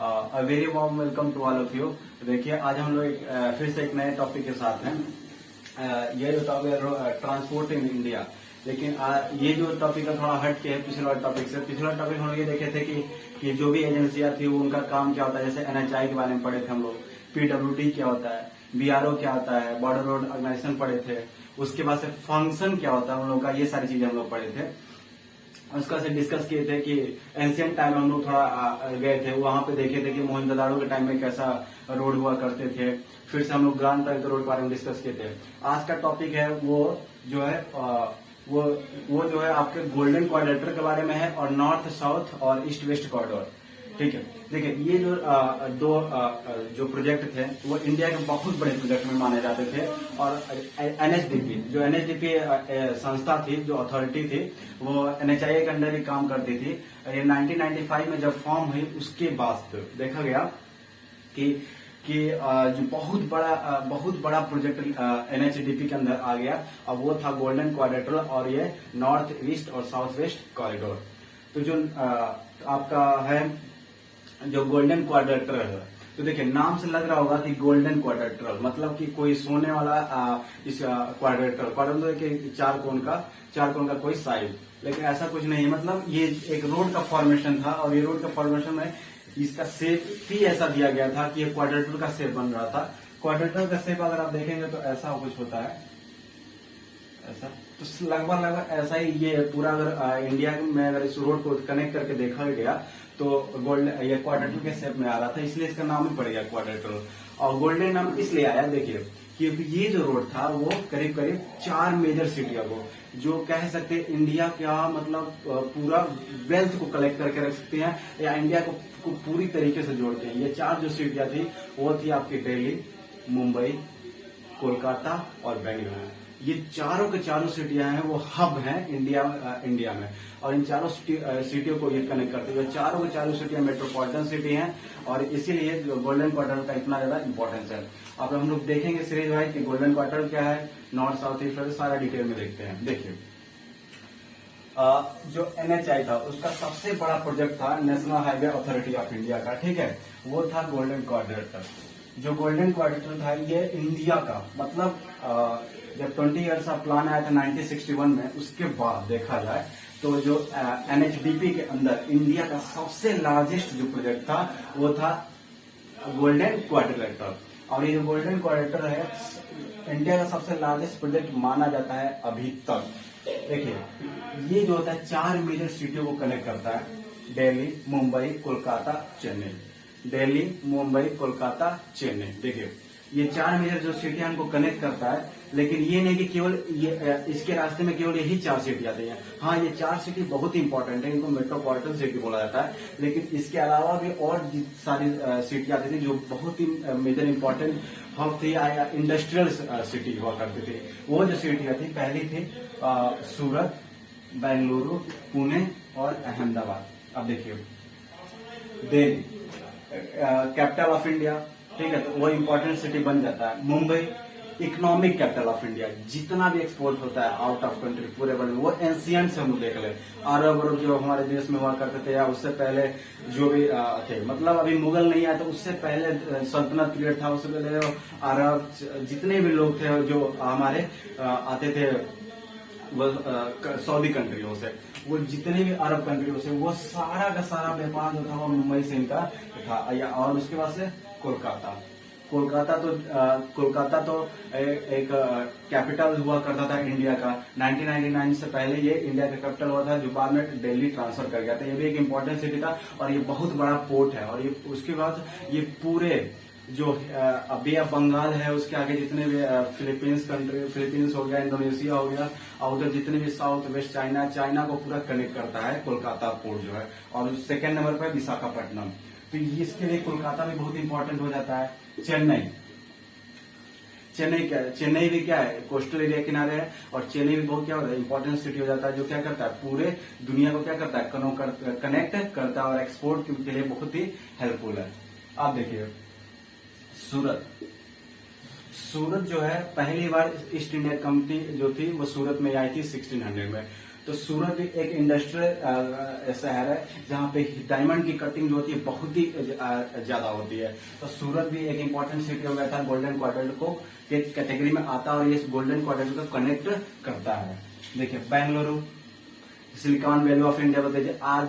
Very warm welcome to all of you. देखिए आज हम लोग फिर से एक नए टॉपिक के साथ हैं। ये जो टॉपिक है ट्रांसपोर्ट इन इंडिया। लेकिन ये जो टॉपिक है थोड़ा हट के है पिछले टॉपिक से। पिछला टॉपिक हम लोग ये देखे थे कि जो भी एजेंसियां थी वो उनका काम क्या होता है। जैसे NHAI के बारे में पढ़े थे हम लोग, PWD क्या होता है, BRO क्या होता है, बॉर्डर रोड ऑर्गेनाइजेशन पढ़े थे। उसके बाद से फंक्शन क्या होता है हम लोग का, ये सारी चीजें हम लोग पढ़े थे। उसका से डिस्कस किए थे कि एंशियंट टाइम हम लोग थोड़ा गए थे, वहां पे देखे थे कि मोहनजोदाड़ो के टाइम में कैसा रोड हुआ करते थे। फिर से हम लोग ग्रांड ट्रंक रोड के बारे में डिस्कस किए थे। आज का टॉपिक है वो जो है वो जो है आपके गोल्डन क्वाड्रेटर के बारे में है और नॉर्थ साउथ और ईस्ट वेस्ट कॉरिडोर। ठीक है, देखिए ये जो जो प्रोजेक्ट थे वो इंडिया के बहुत बड़े प्रोजेक्ट में माने जाते थे। और NHDP जो NHDP संस्था थी, जो अथॉरिटी थी, वो NHAI के अंडर ही काम करती थी। ये 1995 में जब फॉर्म हुई उसके बाद देखा गया कि जो बहुत बड़ा प्रोजेक्ट NHDP के अंदर आ गया और वो था गोल्डन क्वाड्रेटर और ये नॉर्थ ईस्ट और साउथ वेस्ट कॉरिडोर। तो जो आपका है जो गोल्डन क्वाड्रेटर है, तो देखिए नाम से लग रहा होगा कि गोल्डन क्वाड्रेटर मतलब कि कोई सोने वाला इस क्वाड्रेटर के चार कोण का कोई साइड। लेकिन ऐसा कुछ नहीं है। मतलब ये एक रोड का फॉर्मेशन था और ये रोड का फॉर्मेशन में इसका शेप भी ऐसा दिया गया था कि ये क्वाड्रेटर का शेप बन रहा था। क्वाड्रेटर का शेप अगर आप देखेंगे तो ऐसा कुछ होता है, ऐसा। तो लगभग ऐसा ही ये पूरा अगर इंडिया में अगर इस रोड को कनेक्ट करके देखा गया तो गोल्डन ये क्वाड्रेटर के शेप में आ रहा था, इसलिए इसका नाम ही पड़ गया क्वाड्रेटर। और गोल्डन नाम इसलिए आया, देखिए क्योंकि ये जो रोड था वो करीब 4 मेजर सिटियों को, जो कह सकते हैं इंडिया का मतलब पूरा वेल्थ को कलेक्ट करके रख सकते हैं या इंडिया को पूरी तरीके से जोड़ते हैं। ये 4 जो सिटियां थी वो थी आपकी दिल्ली, मुंबई, कोलकाता और बेंगलुरु। ये चारों के चारों सिटियां हैं वो हब हैं इंडिया में। और इन चारों सिटियों को ये कनेक्ट करते हुए चारों के चारों सिटियां मेट्रोपॉलिटन सिटी हैं और इसीलिए गोल्डन क्वार्टर का इतना ज्यादा इंपॉर्टेंस है। अब हम लोग देखेंगे सीरीज भाई कि गोल्डन क्वार्टर क्या है, नॉर्थ साउथ ईस्ट सारा डिटेल में देखते हैं। देखिए जो NHAI था उसका सबसे बड़ा प्रोजेक्ट था national highway authority of India का, ठीक है, वो था गोल्डन क्वाड्रेटर। जो गोल्डन क्वाड्रेटर था ये इंडिया का मतलब जब 20 ईयर्स का प्लान आया था 1961 में, उसके बाद देखा जाए तो जो NHDP के अंदर इंडिया का सबसे लार्जेस्ट जो प्रोजेक्ट था वो था गोल्डन क्वाड्रेटर। और ये जो गोल्डन क्वाड्रेटर है इंडिया का सबसे लार्जेस्ट प्रोजेक्ट माना जाता है अभी तक। देखिए ये जो होता है 4 मेजर सिटियों को कनेक्ट करता है, दिल्ली, मुंबई, कोलकाता, चेन्नई। दिल्ली, मुंबई, कोलकाता, चेन्नई। देखिए ये 4 मेजर जो सिटियां हमको कनेक्ट करता है। लेकिन ये नहीं कि केवल ये इसके रास्ते में केवल यही 4 सिटी आती हैं। हाँ, ये 4 सिटी बहुत ही इंपॉर्टेंट है, इनको मेट्रोपॉलिटन सिटी बोला जाता है। लेकिन इसके अलावा भी और सारी सिटी आती थी जो बहुत ही मेजर इंपॉर्टेंट हब थी या इंडस्ट्रियल सिटी हुआ करती थी। वो जो सिटियां थी पहली थी सूरत, बेंगलुरु, पुणे और अहमदाबाद। अब देखिए दिल्ली कैपिटल ऑफ इंडिया, ठीक है, तो वो इंपॉर्टेंट सिटी बन जाता है। Mumbai economic capital of India, जितना भी एक्सपोर्ट होता है आउट ऑफ कंट्री पूरे वर्ल्ड में वो एंशियंट से हम लोग देख ले, अरब जो हमारे देश में हुआ करते थे या उससे पहले जो भी थे, मतलब अभी मुगल नहीं आया तो उससे पहले सल्तनत पीरियड था, उससे पहले अरब जितने भी लोग थे जो हमारे आते थे वो सऊदी कंट्रियों से, वो जितने भी अरब कंट्रियों से, वो सारा का सारा व्यापार जो था वो मुंबई से इनका था। और उसके बाद से कोलकाता तो एक कैपिटल हुआ करता था इंडिया का। 1999 से पहले ये इंडिया का कैपिटल हुआ था, जो बाद में दिल्ली ट्रांसफर कर गया था। ये भी एक इम्पोर्टेंट सिटी था और ये बहुत बड़ा पोर्ट है। और ये उसके बाद ये पूरे जो बे ऑफ बंगाल है उसके आगे जितने भी फिलीपींस हो गया, इंडोनेशिया हो गया, और उधर जितने भी साउथ वेस्ट चाइना को पूरा कनेक्ट करता है कोलकाता पोर्ट जो है। और सेकेंड नंबर पर विशाखापट्टनम, तो इसके लिए कोलकाता भी बहुत इंपॉर्टेंट हो जाता है। चेन्नई भी क्या है, कोस्टल एरिया किनारे है और चेन्नई भी बहुत क्या होता है इंपॉर्टेंट सिटी हो जाता है, जो क्या करता है पूरे दुनिया को क्या करता है कनेक्ट करता है और एक्सपोर्ट के लिए बहुत ही हेल्पफुल है। आप देखिए सूरत जो है पहली बार ईस्ट इंडिया कंपनी जो थी वो सूरत में आई थी 1600 में। तो तो सूरत एक इंडस्ट्रियल शहर है जहाँ पे डायमंड की कटिंग जो होती है बहुत ही ज्यादा होती है। तो सूरत भी एक इम्पोर्टेंट सिटी हो गया था, गोल्डन क्वाड्रेंट को कैटेगरी में आता है और ये गोल्डन क्वाड्रेंट को कनेक्ट करता है। देखिए Bengaluru silicon valley of India बताइए, आज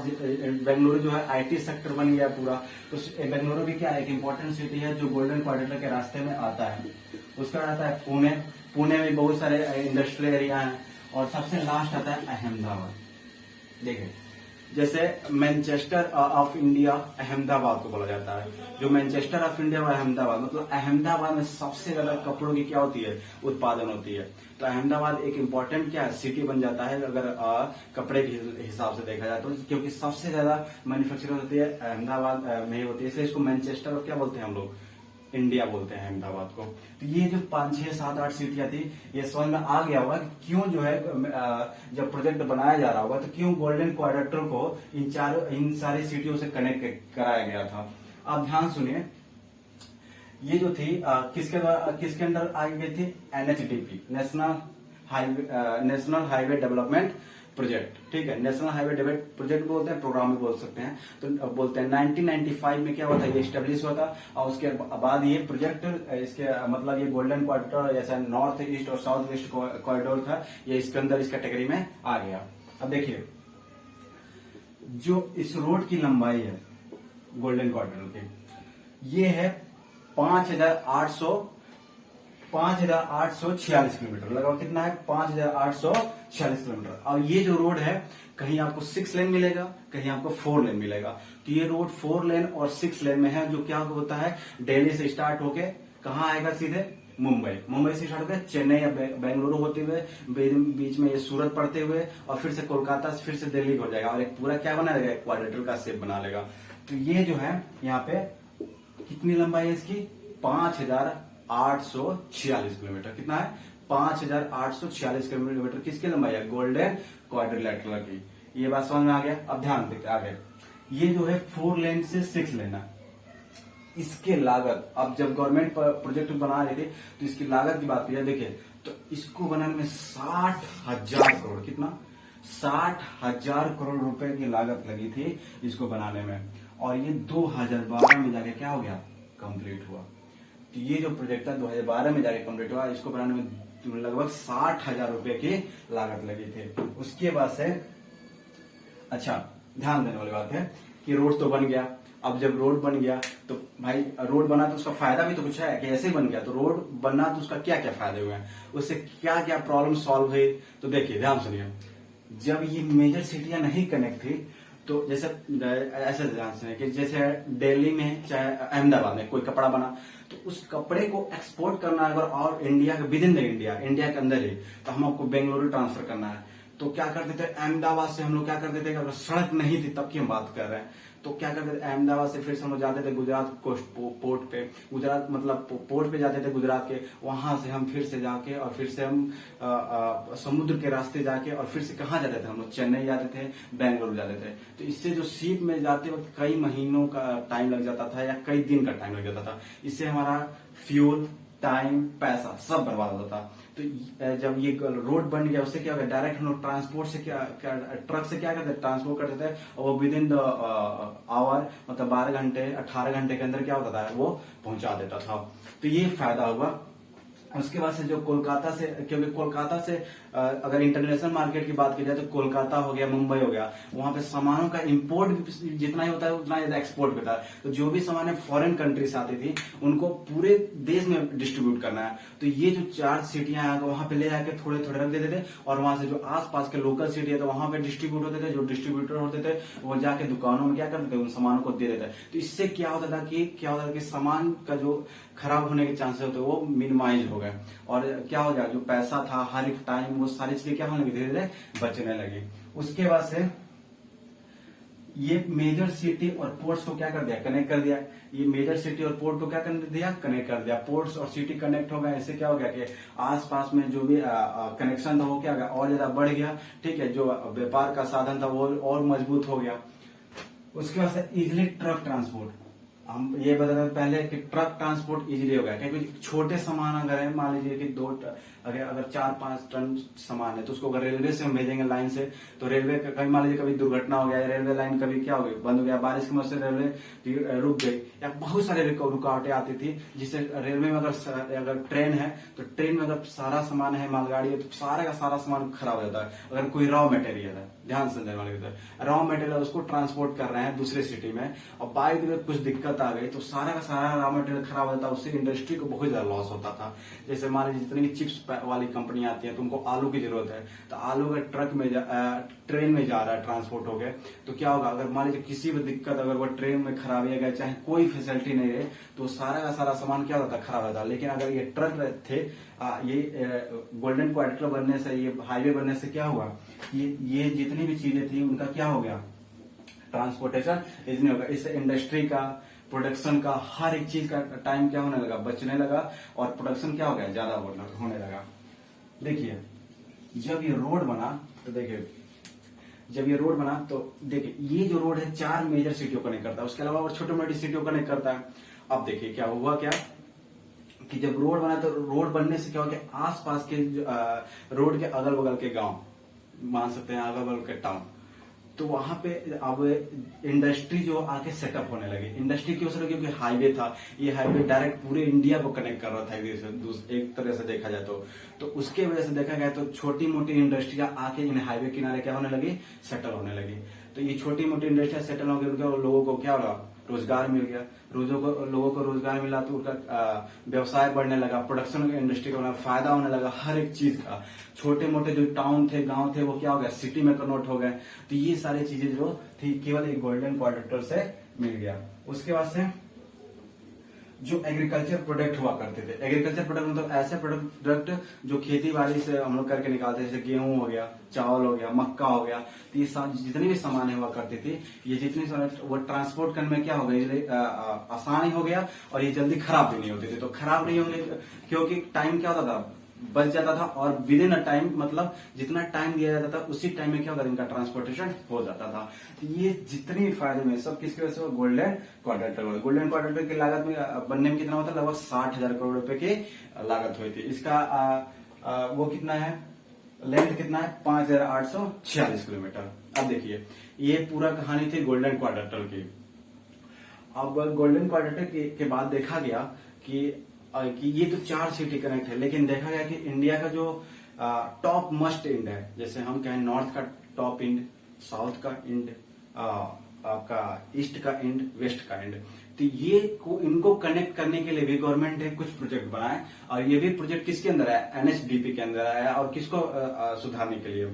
बेंगलुरु जो है आईटी सेक्टर बन गया पूरा। तो बेंगलुरु भी क्या एक इम्पोर्टेंट सिटी है जो गोल्डन क्वाड्रेंट के रास्ते में आता है। उसका आता है पुणे, पुणे में बहुत सारे इंडस्ट्रियल एरिया हैं। और सबसे लास्ट आता है अहमदाबाद। देखिए जैसे मैनचेस्टर ऑफ इंडिया अहमदाबाद को बोला जाता है। जो मैनचेस्टर ऑफ इंडिया और अहमदाबाद मतलब अहमदाबाद में सबसे ज्यादा कपड़ों की क्या होती है, उत्पादन होती है। तो अहमदाबाद एक इम्पोर्टेंट क्या है, सिटी बन जाता है अगर कपड़े के हिसाब से देखा जाए तो, क्योंकि सबसे ज्यादा मैन्युफैक्चरिंग होती है अहमदाबाद में ही होती है। इसलिए इसको मैनचेस्टर ऑफ क्या बोलते हैं हम लोग, इंडिया बोलते हैं अहमदाबाद को। तो ये जो 5, 6, 7, 8 सिटियां थी, ये समझ में आ गया होगा कि क्यों जो है जब प्रोजेक्ट बनाया जा रहा होगा तो क्यों गोल्डन क्वाड्रेंट को इन सारी सिटियों से कनेक्ट कराया गया था। आप ध्यान सुनिए, ये जो थी किसके अंदर आई गई थी, NHDP national highway development project. ठीक है, नेशनल हाईवे डेवलपमेंट प्रोजेक्ट बोलते हैं, प्रोग्राम भी बोल सकते हैं। तो बोलते हैं 1995 में क्या हुआ था, ये स्टेब्लिश हुआ था। और उसके बाद ये प्रोजेक्ट इसके मतलब ये गोल्डन क्वाड्रेंट जैसा नॉर्थ ईस्ट और साउथ वेस्ट कॉरिडोर था, ये इसके अंदर इस कैटेगरी में आ गया। अब देखिए जो इस रोड की लंबाई है गोल्डन क्वाड्रेंट की, ये है 5,846 किलोमीटर। लगभग कितना है, 5,846 किलोमीटर। और ये जो रोड है कहीं आपको 6 लेन मिलेगा, कहीं आपको 4 लेन मिलेगा। तो ये रोड 4 लेन और 6 लेन में है, जो क्या होता है दिल्ली से स्टार्ट होके कहाँ आएगा, सीधे मुंबई से स्टार्ट होकर चेन्नई या बेंगलुरु होते हुए बीच में ये सूरत पड़ते हुए और फिर से कोलकाता से फिर से दिल्ली हो जाएगा और एक पूरा क्या बना लेगा, क्वाड्रेटर का शेप बना लेगा। तो ये जो है यहाँ पे कितनी लंबाई है इसकी, 5,846 किलोमीटर। कितना है, 5,846 किलोमीटर किसकी लंबाई है, गोल्डन क्वाड्रिलेटरल की। ये बात समझ में आ गया। अब ध्यान देखते आगे, ये जो है 4 लेन से 6 लेन है। इसके लागत, अब जब गवर्नमेंट प्रोजेक्ट बना रही थी तो इसकी लागत की बात की देखिए तो इसको बनाने में 60,000 करोड़, कितना, 60,000 करोड़ रुपए की लागत लगी थी इसको बनाने में। और ये 2012 में जाके क्या हो गया, कंप्लीट हुआ। तो ये जो प्रोजेक्ट था 2012 में जाके कंप्लीट हुआ, इसको बनाने में लगभग 60,000 रुपए की लागत लगी थी। उसके बाद से अच्छा ध्यान देने वाली बात है कि रोड तो बन गया। अब जब रोड बन गया तो भाई रोड बना तो उसका फायदा भी तो कुछ है कि ऐसे ही बन गया। तो रोड बनना तो उसका क्या क्या फायदे हुए हैं, उससे क्या क्या प्रॉब्लम सॉल्व हुई, तो देखिए ध्यान सुनिए। जब ये मेजर सिटियां नहीं कनेक्ट थी तो जैसे ऐसे ध्यान सुनिए कि जैसे दिल्ली में चाहे अहमदाबाद में कोई कपड़ा बना तो उस कपड़े को एक्सपोर्ट करना है अगर और इंडिया के विद इन द इंडिया के अंदर ही, तो हम आपको बेंगलुरु ट्रांसफर करना है। तो क्या करते थे, अहमदाबाद से हम लोग क्या करते थे, अगर सड़क नहीं थी तब की हम बात कर रहे हैं, तो क्या करते थे अहमदाबाद से फिर से हम लोग जाते थे गुजरात कोस्ट पोर्ट पे, गुजरात मतलब पोर्ट पे जाते थे गुजरात के, वहां से हम फिर से जाके और फिर से हम समुद्र के रास्ते जाके और फिर से कहाँ जाते थे हम लोग, चेन्नई जाते थे, बेंगलुरु जाते थे। तो इससे जो शिप में जाते वक्त कई महीनों का टाइम लग जाता था या कई दिन का टाइम लग जाता था। इससे हमारा फ्यूल, टाइम, पैसा सब बर्बाद होता था। तो जब ये रोड बन गया उससे क्या हो गया, डायरेक्ट हम लोग ट्रांसपोर्ट से क्या ट्रक से क्या करते, ट्रांसपोर्ट करते थे और वो विद इन द आवर मतलब 12 घंटे 18 घंटे के अंदर क्या होता था, वो पहुंचा देता था। तो ये फायदा हुआ। उसके बाद से जो कोलकाता से, क्योंकि कोलकाता से अगर इंटरनेशनल मार्केट की बात की जाए तो कोलकाता हो गया, मुंबई हो गया, वहां पे सामानों का इंपोर्ट जितना ही होता है उतना ज्यादा एक्सपोर्ट होता है। तो जो भी सामान फॉरेन कंट्री से आती थी उनको पूरे देश में डिस्ट्रीब्यूट करना है। तो ये जो 4 सिटियां हैं वहां पे ले जाके थोड़े थोड़े रख देते थे और वहां से जो आसपास के लोकल सिटी है तो वहां पे डिस्ट्रीब्यूट होते थे। जो डिस्ट्रीब्यूटर होते थे वो जाके दुकानों में क्या करते थे, उन सामानों को दे देते थे। तो इससे क्या होता था कि सामान का जो खराब होने के चांसेस होते वो मिनिमाइज हो गए और क्या हो गया, जो पैसा था हर एक टाइम वो सारी चीजें क्या होने लगी, धीरे धीरे बचने लगी। उसके बाद से ये मेजर सिटी और पोर्ट्स को क्या कर दिया, कनेक्ट कर दिया। ये मेजर सिटी और पोर्ट को क्या कर दिया, कनेक्ट कर दिया। पोर्ट्स और सिटी कनेक्ट हो गए, इससे क्या हो गया कि आसपास में जो भी कनेक्शन था वो क्या हो गया, और ज्यादा बढ़ गया। ठीक है, जो व्यापार का साधन था वो और मजबूत हो गया। उसके बाद से इजिली ट्रक ट्रांसपोर्ट, हम ये बता रहे पहले कि ट्रक ट्रांसपोर्ट इजीली हो गया, क्योंकि छोटे सामान अगर है मान लीजिए कि अगर 4-5 टन सामान है तो उसको अगर रेलवे से हम भेजेंगे लाइन से, तो रेलवे कभी मान लीजिए कभी दुर्घटना हो गया, रेलवे लाइन कभी क्या हो गई, बंद हो गया, बारिश की वजह से रेलवे रुक गई, या बहुत सारे रुकावटें आती थी, जिससे रेलवे में अगर ट्रेन है तो ट्रेन में अगर सारा सामान है, मालगाड़ी है, तो सारा का सारा सामान खराब हो जाता है। अगर कोई रॉ मटेरियल है, ध्यान से देने वाली रॉ मटेरियल उसको ट्रांसपोर्ट कर रहे हैं दूसरे सिटी में, और बाई द वे कुछ दिक्कत आ गई तो सारा का सारा रॉ मटेरियल खराब हो जाता है। उससे इंडस्ट्री को बहुत ज्यादा लॉस होता था। जैसे मान लीजिए जितनी भी चिप्स वाली कंपनी आती है तो उनको आलू की जरूरत है, तो आलू का ट्रेन में जा रहा है, ट्रांसपोर्ट हो गया, तो क्या होगा, अगर मान लीजिए किसी भी दिक्कत, अगर वो ट्रेन में खराबी आ गया, चाहे कोई फैसिलिटी नहीं रहे, तो सारा का सारा सामान क्या होता है, खराब होता है। लेकिन अगर ये ट्रक थे, ये गोल्डन क्वाड्रिलेटरल बनने से, ये हाईवे बनने से क्या हुआ, ये जितनी भी चीजें थी उनका क्या हो गया, ट्रांसपोर्टेशन इतनी होगा। इससे इंडस्ट्री का, प्रोडक्शन का, हर एक चीज का टाइम क्या होने लगा, बचने लगा, और प्रोडक्शन क्या हो गया, ज्यादा होने लगा। देखिए जब ये रोड बना तो देखिए, जब ये रोड बना तो देखिए, ये जो रोड है 4 मेजर सिटियों को कनेक्ट करता है, उसके अलावा और छोटी मोटी सिटियों को कनेक्ट करता है। अब देखिए क्या हुआ, क्या कि जब रोड बना तो रोड बनने से क्या हो गया, आसपास के रोड के अगल बगल के गांव, मान सकते हैं अगल बगल के टाउन, तो वहां पे अब इंडस्ट्री जो आके सेटअप होने लगी। इंडस्ट्री क्यों से, क्योंकि हाईवे था, ये हाईवे डायरेक्ट पूरे इंडिया को कनेक्ट कर रहा था एक तरह से देखा जाए तो उसके वजह से देखा गया तो छोटी मोटी इंडस्ट्रियां आके इन हाईवे किनारे क्या होने लगी, सेटल होने लगी। तो ये छोटी मोटी इंडस्ट्रियां सेटल हो गई, लोगों को क्या होगा, रोजगार मिल गया, लोगों को रोजगार मिला तो उनका व्यवसाय बढ़ने लगा, प्रोडक्शन इंडस्ट्री का फायदा होने लगा, हर एक चीज का। छोटे मोटे जो टाउन थे, गांव थे, वो क्या हो गया, सिटी में कन्वर्ट हो गए। तो ये सारी चीजें जो थी केवल एक गोल्डन क्वाड्रिलेटरल से मिल गया। उसके बाद से जो एग्रीकल्चर प्रोडक्ट हुआ करते थे, एग्रीकल्चर प्रोडक्ट मतलब ऐसे प्रोडक्ट जो खेती बाड़ी से हम लोग करके निकालते थे, जैसे गेहूं हो गया, चावल हो गया, मक्का हो गया, तो ये जितनी भी सामान हुआ करती थी, ये जितनी वो ट्रांसपोर्ट करने में क्या हो गया, आसानी हो गया, और ये जल्दी खराब भी नहीं होती थी। तो खराब नहीं होंगे क्योंकि टाइम क्या होता था, बच जाता था, और विद इन अ टाइम, मतलब जितना टाइम दिया जाता था उसी टाइम में क्या होता था, इनका ट्रांसपोर्टेशन हो जाता था। तो ये जितनी भी फायदे में सब किसकी वजह से, गोल्डन क्वाड्रिलेटरल। गोल्डन क्वाड्रिलेटरल की लागत में बनने में कितना होता है, लगभग 60,000 करोड़ रुपए की लागत हुई थी। इसका वो कितना है, लेंथ कितना है, 5,846 किलोमीटर। अब देखिए ये पूरा कहानी थी गोल्डन क्वाड्रिलेटरल की। अब गोल्डन क्वाड्रिलेटरल के बाद देखा गया कि ये तो 4 सिटी कनेक्ट है, लेकिन देखा गया कि इंडिया का जो टॉप मस्ट एंड है, जैसे हम कहें नॉर्थ का टॉप एंड, साउथ का एंड, आपका ईस्ट का एंड, वेस्ट का एंड, तो ये इनको कनेक्ट करने के लिए भी गवर्नमेंट ने कुछ प्रोजेक्ट बनाए, और ये भी प्रोजेक्ट किसके अंदर है, एनएचडीपी के अंदर आया, और किसको सुधारने के लिए,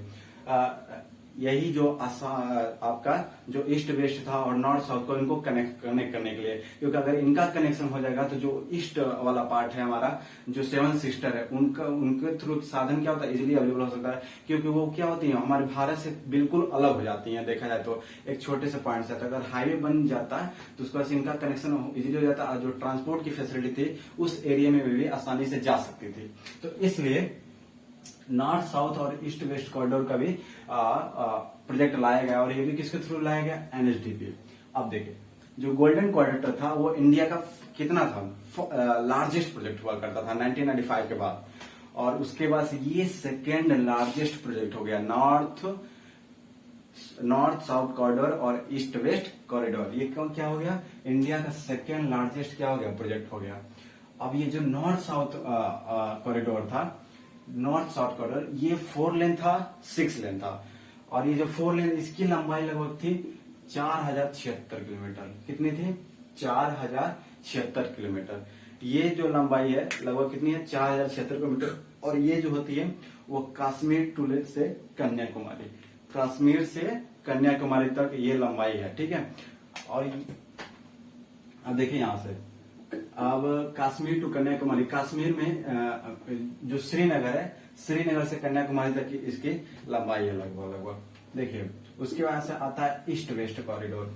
यही जो आपका जो ईस्ट वेस्ट था और नॉर्थ साउथ को, इनको कनेक्ट करने के लिए, क्योंकि अगर इनका कनेक्शन हो जाएगा तो जो ईस्ट वाला पार्ट है हमारा, जो 7 सिस्टर है, उनके थ्रू साधन क्या होता है, इजिली अवेलेबल हो सकता है, क्योंकि वो क्या होती है, हमारे भारत से बिल्कुल अलग हो जाती है। देखा जाए तो एक छोटे से पॉइंट से अगर हाईवे बन जाता है तो उसके बाद इनका कनेक्शन इजिली हो जाता है, जो ट्रांसपोर्ट की फैसिलिटी थी उस एरिया में भी आसानी से जा सकती थी। तो इसलिए नॉर्थ साउथ और ईस्ट वेस्ट कॉरिडोर का भी प्रोजेक्ट लाया गया, और ये भी किसके थ्रू लाया गया, एनएचडीपी। अब देखिए जो गोल्डन क्वाड्रिलेटरल था वो इंडिया का कितना था, लार्जेस्ट प्रोजेक्ट हुआ करता था 1995 के बाद, और उसके बाद ये सेकेंड लार्जेस्ट प्रोजेक्ट हो गया। नॉर्थ साउथ कॉरिडोर और ईस्ट वेस्ट कॉरिडोर, ये क्या हो गया, इंडिया का सेकेंड लार्जेस्ट क्या हो गया, प्रोजेक्ट हो गया। अब ये जो नॉर्थ साउथ कॉरिडोर था, नॉर्थ साउथ कॉरिडोर, ये 4 लेन था, 6 लेन था, और ये जो 4 लेन, इसकी लंबाई लगभग थी 4,076 किलोमीटर। कितनी थी, 4,076 किलोमीटर। ये जो लंबाई है लगभग कितनी है, 4,076 किलोमीटर। और ये जो होती है वो कश्मीर टू से कन्याकुमारी, कश्मीर से कन्याकुमारी तक ये लंबाई है, ठीक है। और अब देखिए यहां से, अब कश्मीर टू कन्याकुमारी, कश्मीर में जो श्रीनगर है, श्रीनगर से कन्याकुमारी तक की इसकी लंबाई है लगभग। देखिए उसके बाद से आता है ईस्ट वेस्ट कॉरिडोर।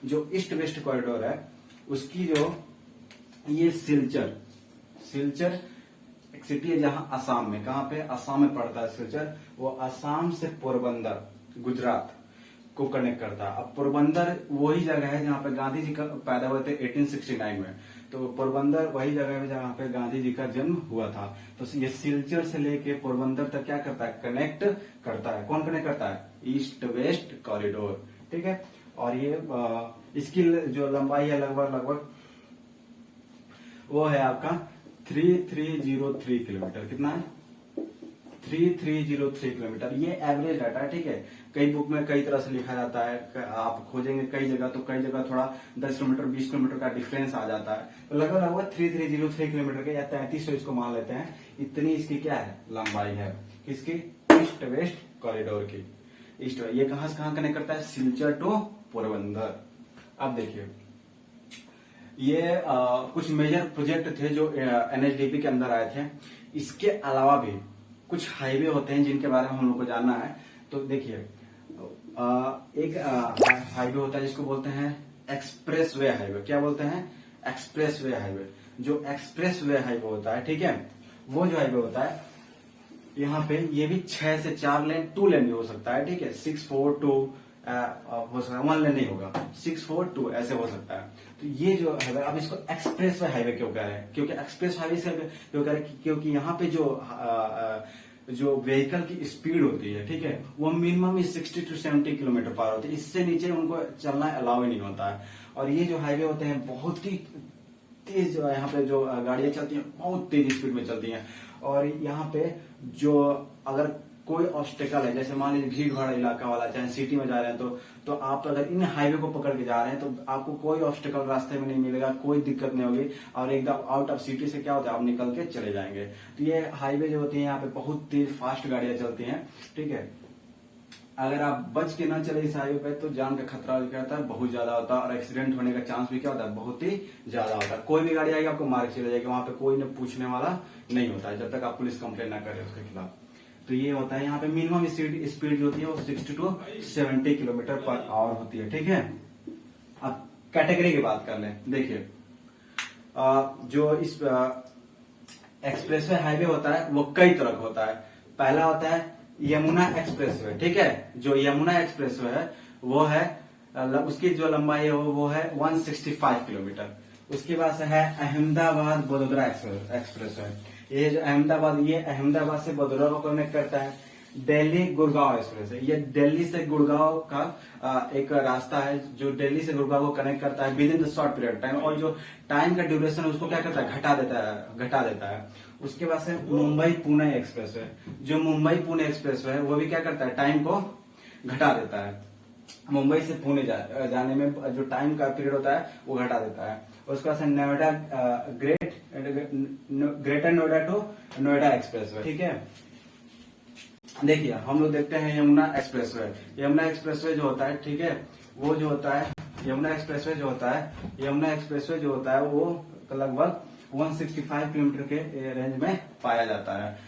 जो ईस्ट वेस्ट कॉरिडोर है उसकी जो ये सिलचर एक सिटी है जहां असम में, कहां पे, असम में पड़ता है सिलचर। वो असम से पोरबंदर, गुजरात, को कनेक्ट करता है। अब पोरबंदर वही जगह है जहाँ पे गांधी जी का पैदा हुए थे 1869 में। तो पोरबंदर वही जगह है जहाँ पे गांधी जी का जन्म हुआ था। तो ये सिलचर से लेके पोरबंदर तक क्या करता है, कनेक्ट करता है। कौन कनेक्ट करता है, ईस्ट वेस्ट कॉरिडोर, ठीक है। और ये इसकी जो लंबाई है लगभग वो है आपका 3303 किलोमीटर। कितना है, 3303 किलोमीटर। ये एवरेज डाटा है, ठीक है। कई बुक में कई तरह से लिखा जाता है, आप खोजेंगे कई जगह तो कई जगह थोड़ा 10 किलोमीटर 20 किलोमीटर का डिफरेंस आ जाता है। तो लगभग 3303 किलोमीटर के या 3300 इसको मान लेते हैं, इतनी इसकी क्या है, लंबाई है। किसकी, ईस्ट वेस्ट कॉरिडोर की। ईस्ट, ये कहां से कहां कनेक्ट करता है, सिलचर टू पोरबंदर। अब देखिए ये कुछ मेजर प्रोजेक्ट थे जो एनएचडीपी के अंदर आए थे। इसके अलावा भी कुछ हाईवे होते हैं जिनके बारे में हम लोग को जानना है। तो देखिए एक हाईवे होता है जिसको बोलते हैं एक्सप्रेस वे हाईवे। क्या बोलते हैं, एक्सप्रेस वे हाईवे। जो एक्सप्रेस वे हाईवे होता है, ठीक है, वो जो हाईवे होता है यहाँ पे ये भी 6 से 4 लेन 2 लेन भी हो सकता है, ठीक है। 642 हो सकता है, 1 लेन नहीं होगा, 642 ऐसे हो सकता है। तो ये जो हाईवे, अब इसको एक्सप्रेस वे हाईवे क्यों कह रहे हैं, क्योंकि एक्सप्रेस हाईवे से क्यों कह रहे हैं, क्योंकि यहाँ पे जो व्हीकल की स्पीड होती है, ठीक है, वो मिनिमम 60 to 70 किलोमीटर पर होती है। इससे नीचे उनको चलना अलाउ ही नहीं होता है। और ये जो हाईवे होते हैं बहुत ही तेज, यहाँ पे जो गाड़ियां चलती हैं बहुत तेज स्पीड में चलती हैं। और यहाँ पे जो अगर कोई ऑब्स्टेकल है, जैसे मान लीजिए भीड़ भाड़ इलाका वाला, चाहे सिटी में जा रहे हैं, तो आप अगर इन हाईवे को पकड़ के जा रहे हैं तो आपको कोई ऑब्स्टेकल रास्ते में नहीं मिलेगा, कोई दिक्कत नहीं होगी। और एकदम आउट ऑफ सिटी से क्या होता है, आप निकल के चले जाएंगे। तो ये हाईवे जो होती है यहाँ पे बहुत तेज फास्ट गाड़ियां चलती हैं, ठीक है। अगर आप बच के ना चले इस हाईवे पे तो जान का खतरा क्या होता है, बहुत ज्यादा होता है। और एक्सीडेंट होने का चांस भी क्या होता है, बहुत ही ज्यादा होता है। कोई भी गाड़ी आएगी आपको मार के चले जाएगी, वहां पे कोई ने पूछने वाला नहीं होता है जब तक आप पुलिस कंप्लेन ना करे उसके खिलाफ। तो ये होता है यहाँ पे मिनिमम स्पीड जो होती है वो 60 to 70 किलोमीटर पर आवर होती है, ठीक है। अब कैटेगरी की बात कर लें। देखिए जो इस एक्सप्रेसवे हाईवे होता है वो कई तरह का होता है। पहला होता है यमुना एक्सप्रेसवे, ठीक है। जो यमुना एक्सप्रेसवे है वो है उसकी जो लंबाई है वो है 165 किलोमीटर। उसके बाद से है अहमदाबाद बड़ोदरा एक्सप्रेसवे। ये जो अहमदाबाद से बड़ोदरा को कनेक्ट करता है। दिल्ली गुड़गांव एक्सप्रेस है, ये दिल्ली से गुड़गांव का एक रास्ता है जो दिल्ली से गुड़गांव को कनेक्ट करता है with in the short period time. और जो टाइम का ड्यूरेशन है उसको क्या करता है, घटा देता है। उसके बाद से मुंबई पुणे एक्सप्रेस है। जो मुंबई पुणे एक्सप्रेस है वो भी क्या करता है, टाइम को घटा देता है। मुंबई से पुणे जाने में जो टाइम का पीरियड होता है वो घटा देता है। उसके बाद से Noida greater Noida to Noida express है, ठीक है। देखिए हम लोग देखते हैं यमुना एक्सप्रेसवे। यमुना एक्सप्रेसवे जो होता है, ठीक है, वो जो होता है यमुना एक्सप्रेसवे जो होता है वो लगभग 165 किलोमीटर के रेंज में पाया जाता है।